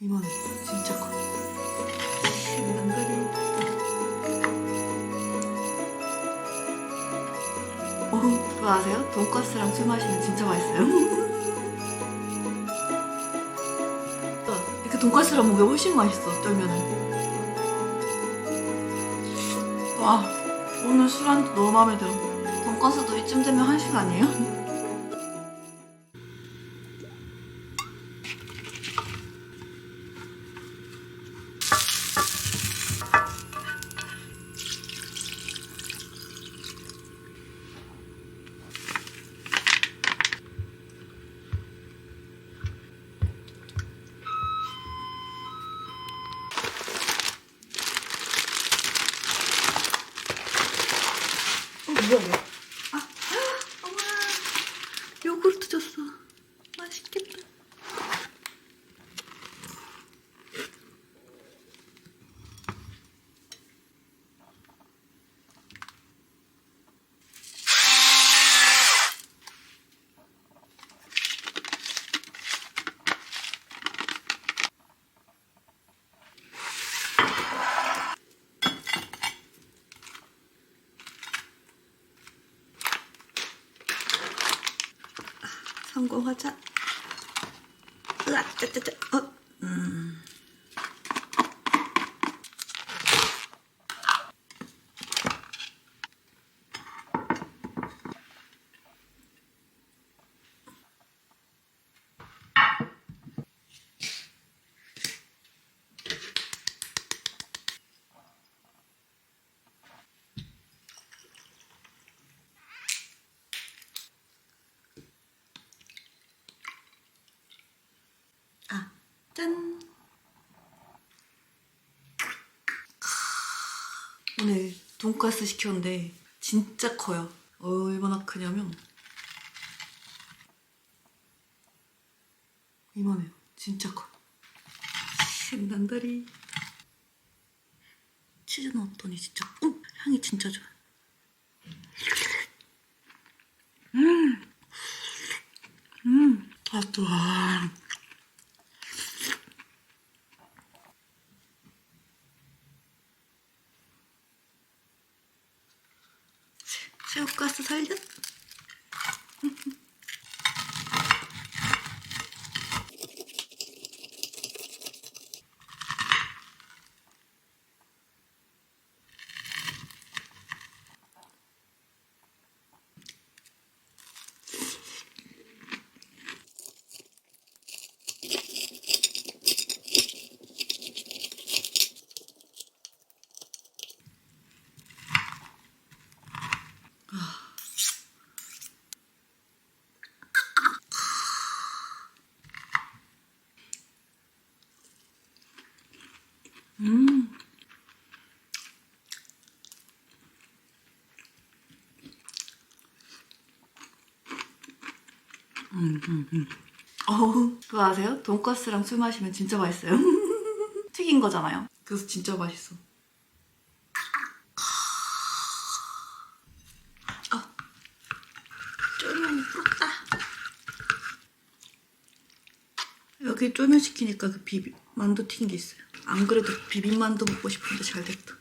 이만해. 진짜 커. 난다리. 그거 아세요? 돈가스랑 술 마시면 진짜 맛있어요. 이렇게 돈가스랑 먹으면 훨씬 맛있어, 쫄면은. 와, 오늘 술안주 너무 마음에 들어. 돈가스도 이쯤 되면 1시간이에요? 뭐야? 아, 어머나. 요구르트 줬어. 맛있겠다. 성공하자. 으아, 짜짜짜. 아, 짠. 오늘 돈가스 시켰는데 진짜 커요. 얼마나 크냐면 이만해요. 진짜 커. 신난다리. 치즈 넣었더니 진짜 향이 진짜 좋아. 아, 좋아. 새우가스 살려? 그거 아세요? 돈가스랑 술 마시면 진짜 맛있어요. 튀긴 거잖아요. 그래서 진짜 맛있어. 쫄면이 부럽다. 여기 쫄면 시키니까 그 만두 튀긴 게 있어요. 안 그래도 비빔만두 먹고 싶은데 잘 됐다.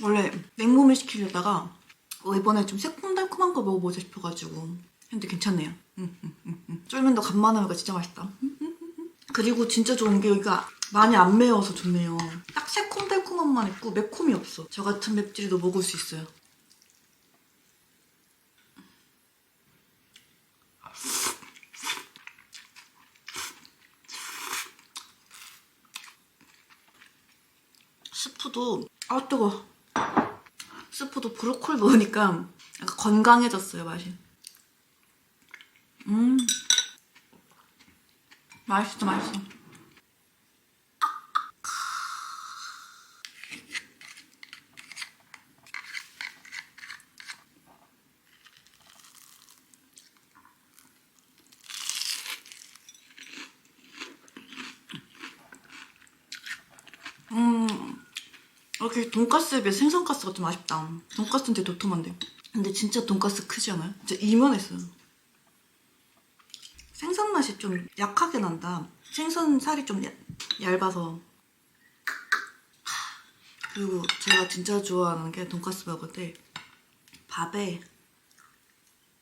원래 냉모밀 시키려다가 이번에 좀 새콤달콤한 거 먹어보자 싶어가지고 근데 괜찮네요. 쫄면도 간만에 먹으니까 진짜 맛있다. 그리고 진짜 좋은 게 여기가 많이 안 매워서 좋네요. 딱 새콤달콤함만 있고 매콤이 없어. 저 같은 맵찔이도 먹을 수 있어요. 스프도 뜨거워. 스프도 브로콜 먹으니까 약간 건강해졌어요, 맛이. 맛있어, 맛있어. 이렇게 돈가스에 비해 생선가스가 좀 아쉽다. 돈가스는 되게 도톰한데. 근데 진짜 돈가스 크지 않아요? 진짜 이만했어요. 생선 맛이 좀 약하게 난다. 생선 살이 좀 얇아서. 그리고 제가 진짜 좋아하는 게 돈가스 먹을 때 밥에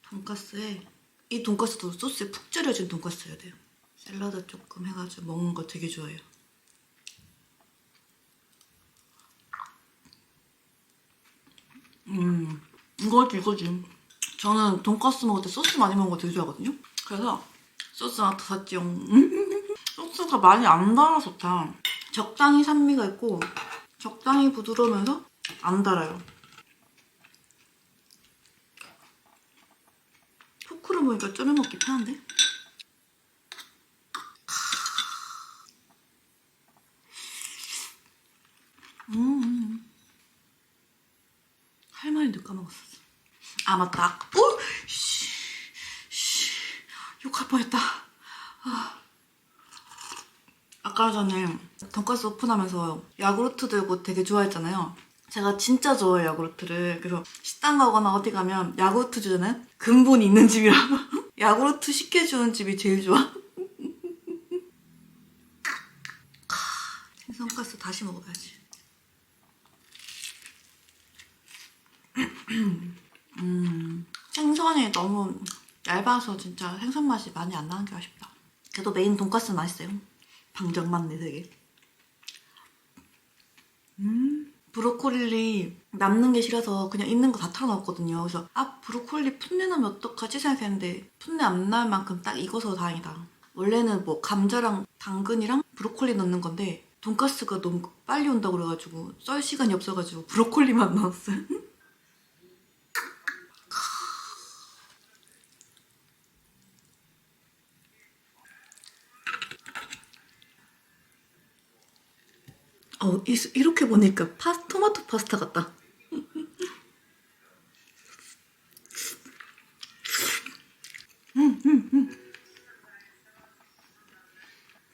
돈가스에 이 돈가스도 소스에 푹 절여진 돈가스여야 돼요. 샐러드 조금 해가지고 먹는 거 되게 좋아해요. 이거지. 저는 돈가스 먹을 때 소스 많이 먹는 거 되게 좋아하거든요. 그래서 소스 하나 더 샀지요. 소스가 많이 안 달아서 좋다. 적당히 산미가 있고 적당히 부드러우면서 안 달아요. 포크로 먹으니까 쪄내 먹기 편한데? 할 말인데 까먹었어. 아 맞다. 욕할 뻔했다. 아까 전에 돈가스 오픈하면서 야구르트 들고 되게 좋아했잖아요. 제가 진짜 좋아해요, 야구르트를. 그래서 식당 가거나 어디 가면 야구르트 주잖아요? 근본이 있는 집이라고. 야구르트 시켜주는 집이 제일 좋아. 생선가스 다시 먹어봐야지. 생선이 너무 얇아서 진짜 생선 맛이 많이 안 나는 게 아쉽다. 그래도 메인 돈가스는 맛있어요. 방정 맞네 되게. 브로콜리 남는 게 싫어서 그냥 있는 거 다 털어넣었거든요. 그래서 브로콜리 풋내 나면 어떡하지 생각했는데 풋내 안 날 만큼 딱 익어서 다행이다. 원래는 뭐 감자랑 당근이랑 브로콜리 넣는 건데 돈가스가 너무 빨리 온다고 그래가지고 썰 시간이 없어가지고 브로콜리만 넣었어요. 이렇게 보니까 토마토 파스타 같다.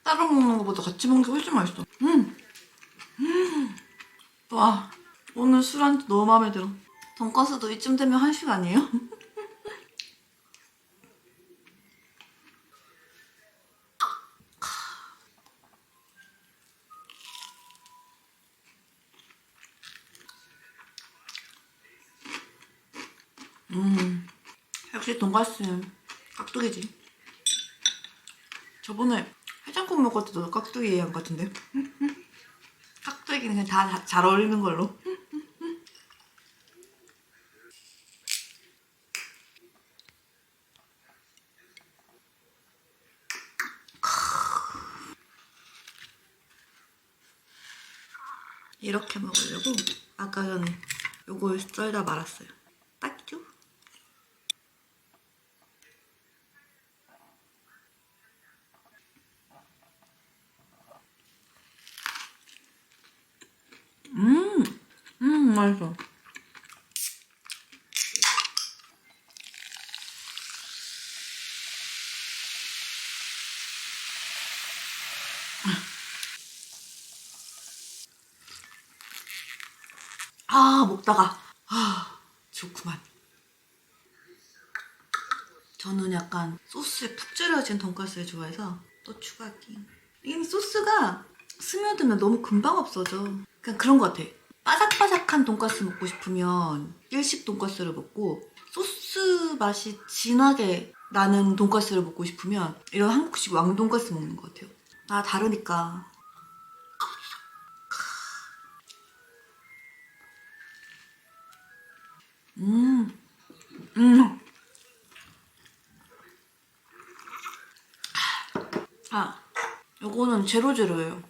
따로 먹는 것보다 같이 먹는 게 훨씬 맛있어. 와, 오늘 술안주 너무 마음에 들어. 돈가스도 이쯤 되면 한식 아니에요? 역시 돈가스는 깍두기지. 저번에 해장국 먹을 때도 깍두기 얘기한 것 같은데. 깍두기는 그냥 다 잘 어울리는 걸로. 이렇게 먹으려고 아까 전에 요걸 썰다 말았어요. 딱죠? 맛있어. 먹다가 좋구만. 저는 약간 소스에 푹 절여진 돈가스를 좋아해서 또 추가할게요. 이 소스가 스며들면 너무 금방 없어져. 그냥 그런 것 같아. 바삭바삭한 돈가스 먹고 싶으면 일식 돈가스를 먹고 소스 맛이 진하게 나는 돈가스를 먹고 싶으면 이런 한국식 왕돈가스 먹는 것 같아요. 다르니까. 요거는 제로제로예요.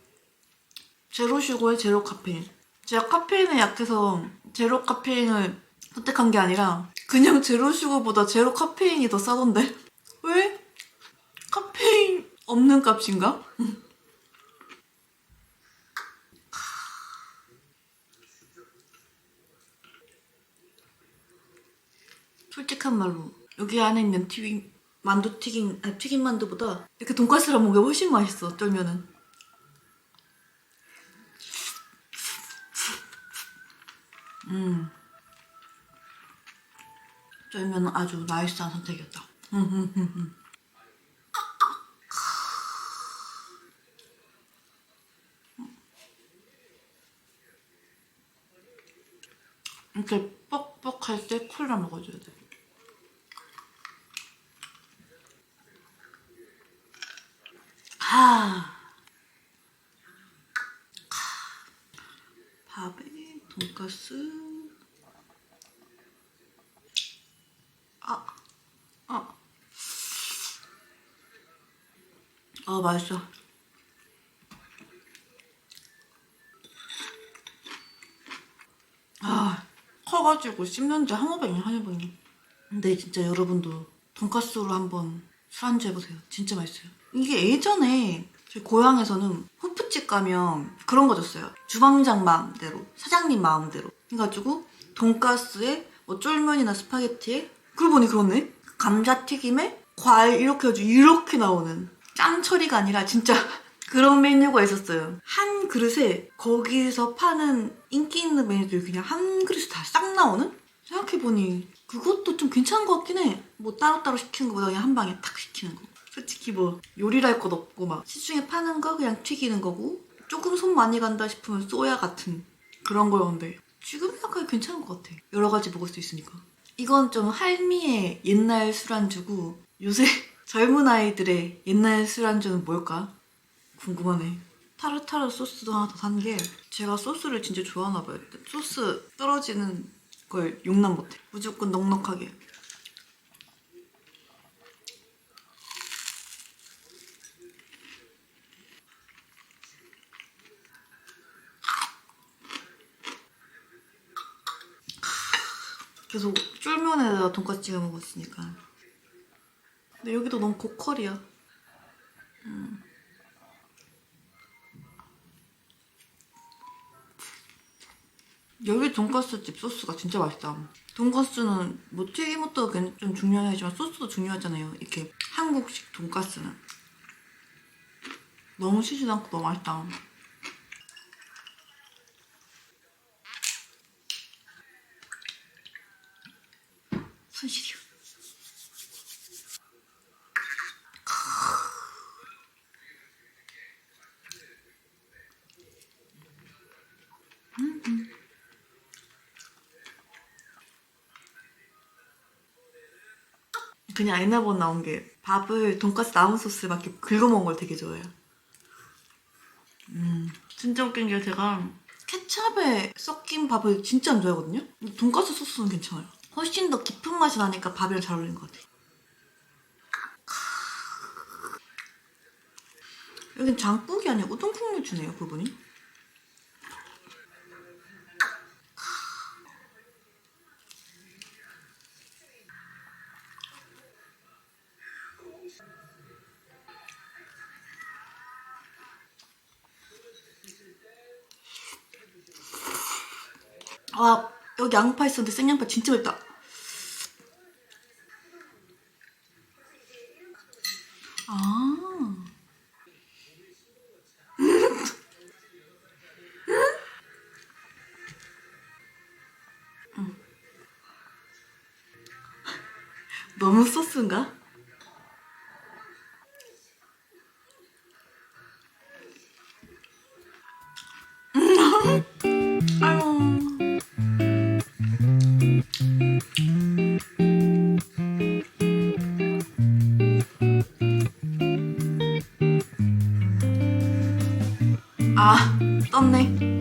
제로 슈거에 제로 카페인. 제가 카페인에 약해서 제로 카페인을 선택한 게 아니라 그냥 제로 슈거보다 제로 카페인이 더 싸던데? 왜? 카페인 없는 값인가? 솔직한 말로 여기 안에 있는 튀김 만두보다 이렇게 돈가스랑 먹는 게 훨씬 맛있어. 쫄면은 쫄면은 아주 나이스한 선택이었다. 이렇게 뻑뻑할 때 콜라 먹어줘야 돼. 밥에 돈가스. 맛있어. 커가지고 씹는데 한우백이 한우백이. 근데 진짜 여러분도 돈가스로 한번 술안주 해보세요. 진짜 맛있어요. 이게 예전에 저희 고향에서는 호프집 가면 그런 거 줬어요. 주방장 마음대로, 사장님 마음대로 해가지고 돈가스에 뭐 쫄면이나 스파게티에 그러고 보니 그렇네? 감자튀김에 과일 이렇게 해가지고 이렇게 나오는 짱 처리가 아니라 진짜 그런 메뉴가 있었어요. 한 그릇에 거기서 파는 인기 있는 메뉴들 그냥 한 그릇에 다 싹 나오는? 생각해보니 그것도 좀 괜찮은 것 같긴 해. 뭐 따로따로 시키는 것보다 그냥 한 방에 탁 시키는 거. 솔직히 뭐 요리를 할 것 없고 막 시중에 파는 거 그냥 튀기는 거고 조금 손 많이 간다 싶으면 쏘야 같은 그런 거였는데 지금 생각하기 괜찮은 것 같아. 여러 가지 먹을 수 있으니까. 이건 좀 할미의 옛날 술안주고 요새 젊은 아이들의 옛날 술안주는 뭘까? 궁금하네. 타르타르 소스도 하나 더 산 게 제가 소스를 진짜 좋아하나 봐요. 소스 떨어지는 걸 용납 못해. 무조건 넉넉하게. 계속 쫄면에다가 돈까스 찍어 먹었으니까. 근데 여기도 너무 고퀄이야. 여기 돈까스집 소스가 진짜 맛있다. 돈까스는 뭐 튀김부터 좀 중요하지만 소스도 중요하잖아요. 이렇게 한국식 돈까스는 너무 쉬지도 않고 너무 맛있다. 손 시려. 그냥 옛날보다 나온 게 밥을 돈까스 남은 소스에 막 이렇게 긁어 먹은 걸 되게 좋아해요. 진짜 웃긴 게 제가 케찹에 섞인 밥을 진짜 안 좋아하거든요? 근데 돈까스 소스는 괜찮아요. 훨씬 더 깊은 맛이 나니까 밥이랑 잘 어울리는 것 같아요. 여긴 장국이 아니라 우동 국물 주네요, 그분이. 여기 양파 있었는데 생양파 진짜 맵다. 너무 소스인가? 아유. 떴네.